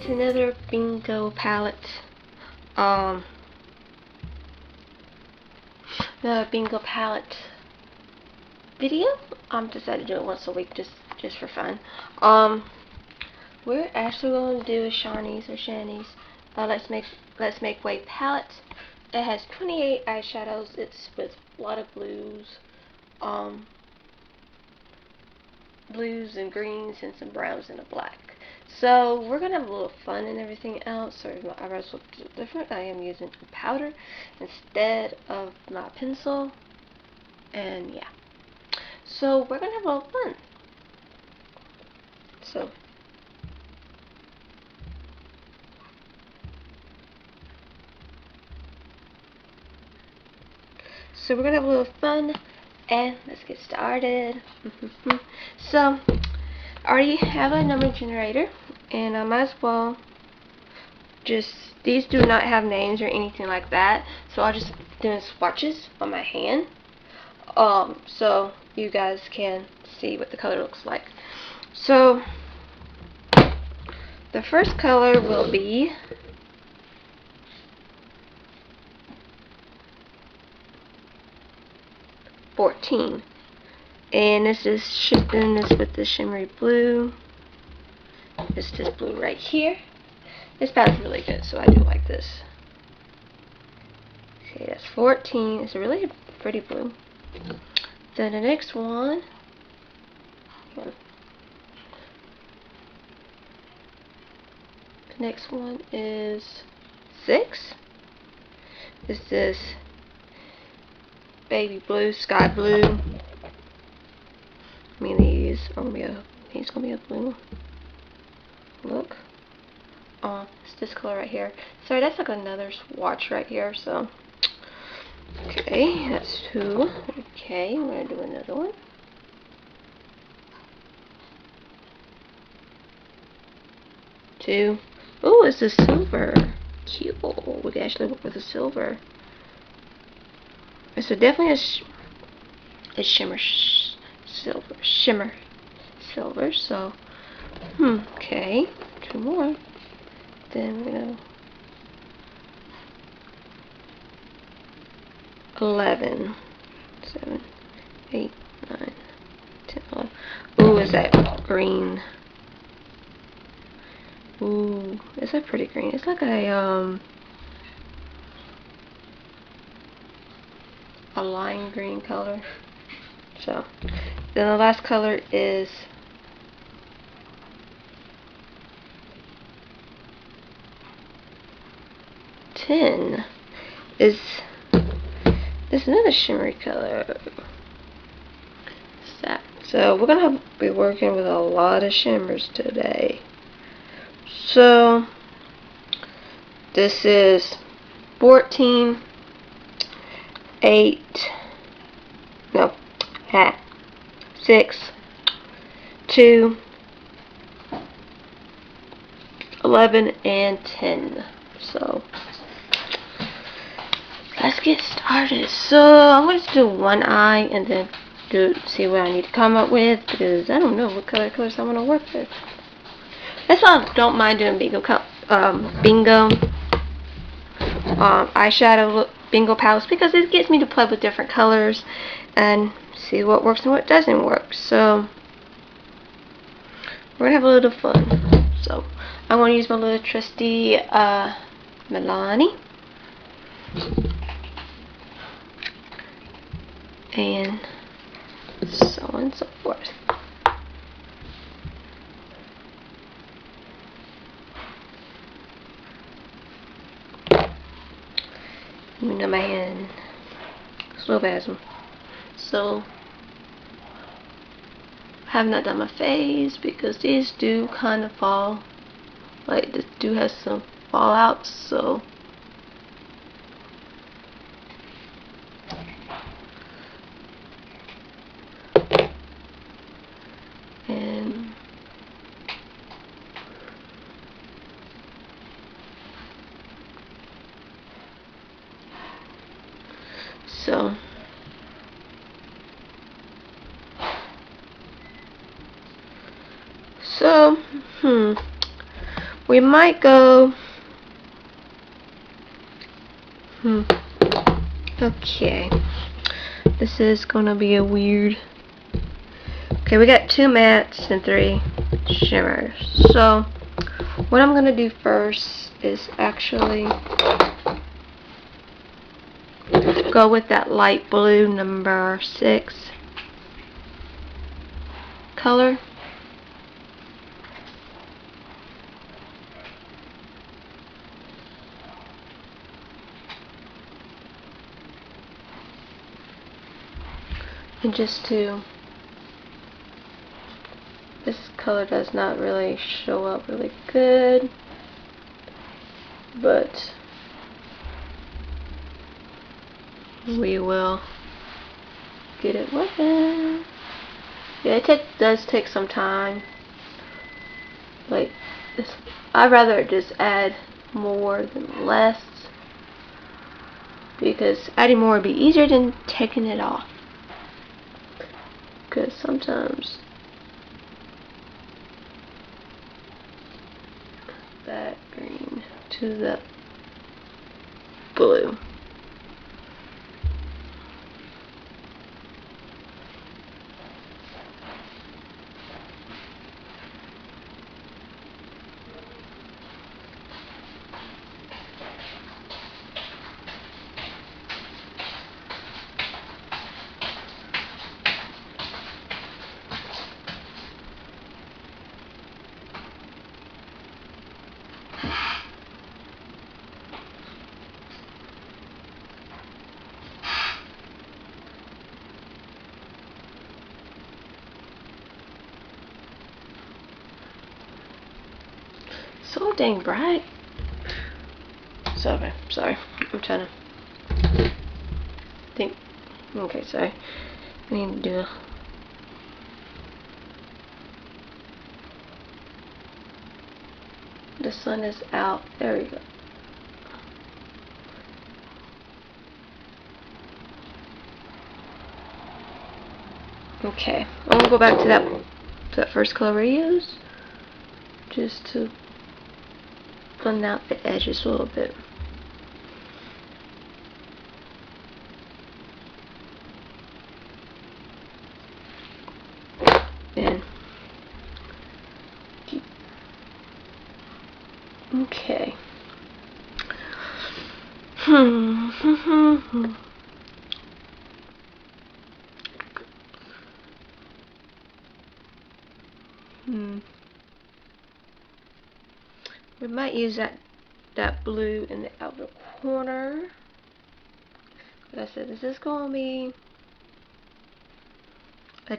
another bingo palette. The bingo palette video. Decided to do it once a week just for fun. We're actually going to do Shany's Let's Make Way palette. It has 28 eyeshadows. It's with a lot of blues, blues and greens and some browns and a black. So we're gonna have a little fun and everything else. Sorry, my eyebrows look different. I am using powder instead of my pencil, and yeah. So we're gonna have a little fun. So we're gonna have a little fun, and let's get started. So I already have a number generator, and I might as well these do not have names or anything like that, so I'll just do swatches on my hand, so you guys can see what the color looks like. So the first color will be '14, and this is shifting this with the shimmery blue. It's this blue right here. This palette's really good, so I do like this. Okay, that's 14. It's a really pretty blue. Then the next one, the next one is 6. This is baby blue, sky blue. I mean, these are he's gonna be a blue. Look. It's this color right here. Sorry, that's like another swatch right here. So, okay, that's 2. Okay, I'm gonna do another one. Two. Oh, it's a silver. Cute. We can actually work with a silver. So definitely a shimmer silver. So, okay, 2 more. Then we're gonna 11, 7, 8, 9, 10, 11. Ooh, is that green? Ooh, it's a pretty green. It's like a lime green color. So then the last color is 10. Is another shimmery color. So we're gonna be working with a lot of shimmers today. So this is 14, 8, no, 6, 2, 11, and 10. So let's get started. So I'm going to do one eye and then see what I need to come up with, because I don't know what colors I want to work with. That's why I don't mind doing bingo eyeshadow bingo palettes, because it gets me to play with different colors and see what works and what doesn't work. So we're gonna have a little fun. So I'm gonna use my little trusty Milani, and so on and so forth. You know, my hand slow spasm. So I have not done my face because these do kind of fall. Like, this do have some fallouts, so We might go. Okay. This is gonna be a weird. Okay, we got 2 mattes and 3 shimmers. So, what I'm gonna do first is actually go with that light blue number 6 color. And just to, this color does not really show up really good, but we will get it working. Yeah, it does take some time. Like, I'd rather just add more than less, because adding more would be easier than taking it off. Because sometimes that green to the blue. So dang bright. Sorry, I'm trying to think. Okay, sorry. I need to do the sun is out. There we go. Okay, I'm gonna go back to that first color we used, just to blend out the edges a little bit. And okay. We might use that blue in the outer corner. Like I said, this is going to be a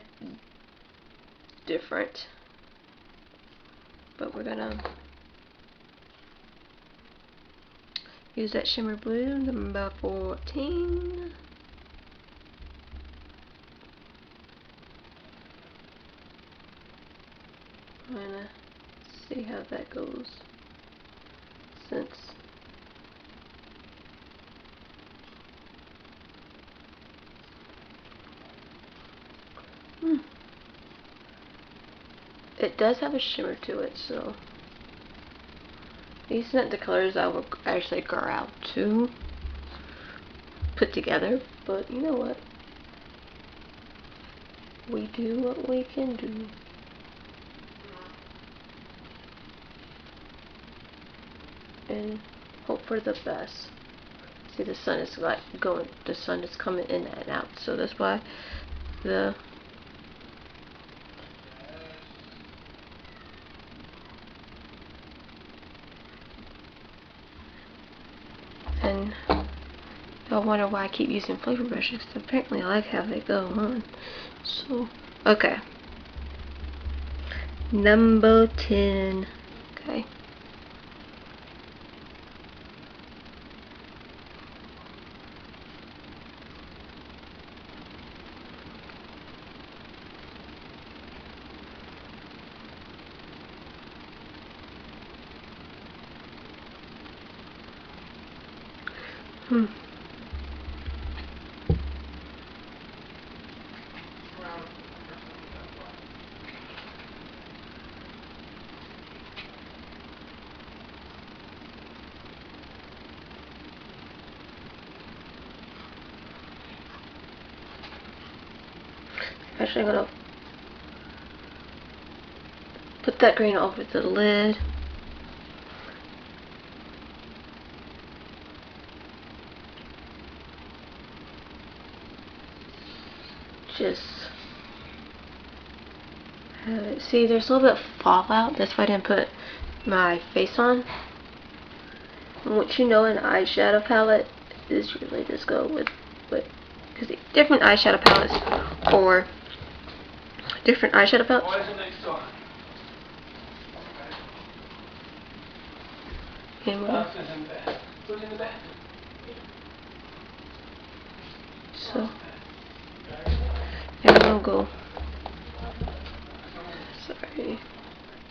different, but we're gonna use that shimmer blue number 14. I'm gonna see how that goes, since it does have a shimmer to it, so these aren't the colors I will actually go out to put together, but you know what? We do what we can do. And hope for the best. See, the sun is like going, the sun is coming in and out, so that's why the and y'all wonder why I keep using flavor brushes, because apparently I like how they go on. So, okay. Number 10. Okay. Actually, I'm gonna put that green over the lid. Just have it. See, there's a little bit of fallout. That's why I didn't put my face on. And what you know, an eyeshadow palette is usually just go with because different eyeshadow palettes or different eyeshadow palettes. Why is it next door? And Put it in the bed. So, and I'm gonna go. Sorry. I'm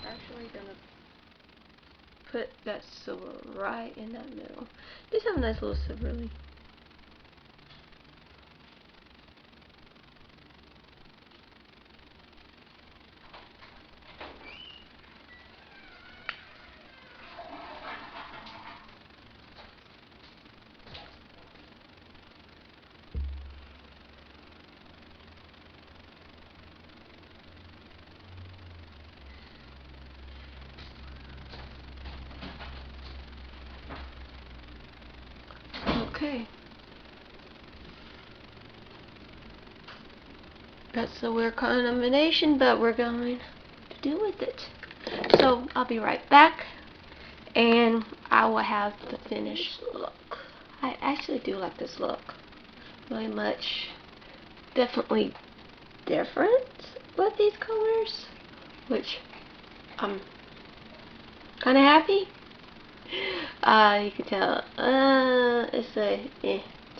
actually gonna put that silver right in that middle. Just have a nice little silverly. Okay. That's a weird combination, but we're going to do with it. So I'll be right back, and I will have the finished look. I actually do like this look really much. Definitely different with these colors, which I'm kind of happy. You can tell it's a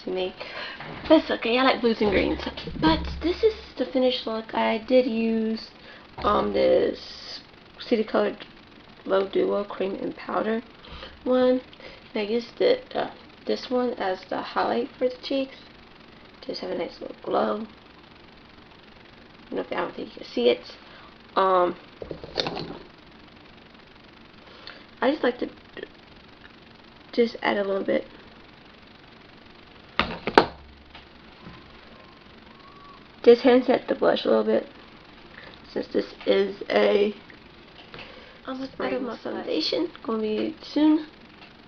to me. That's okay. I like blues and greens. But this is the finished look. I did use this City Colored Low Duo Cream and Powder one. And I used it this one as the highlight for the cheeks. Just have a nice little glow. I don't think you can see it. I just like to just add a little bit. Just hand set the blush a little bit, since this is a almost out of my foundation. Gonna be soon,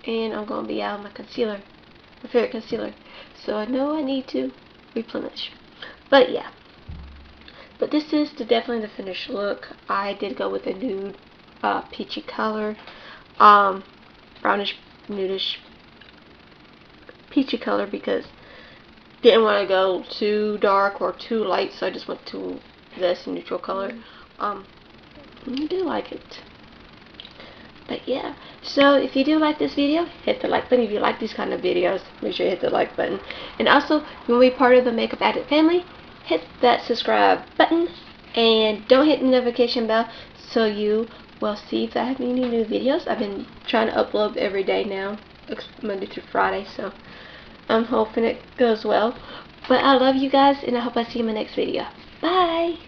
and I'm gonna be out of my concealer, my favorite concealer. So I know I need to replenish. But yeah. But this is definitely the finished look. I did go with a nude, peachy color, brownish, nudish, peachy color because didn't want to go too dark or too light, so I just went to this neutral color. I do like it. But yeah, so if you do like this video, hit the like button. If you like these kind of videos, make sure you hit the like button. And also, if you want to be part of the Makeup Addict family, hit that subscribe button. And don't hit the notification bell so you will see if I have any new videos. I've been trying to upload every day now, Monday through Friday, so I'm hoping it goes well. But I love you guys, and I hope I see you in my next video. Bye!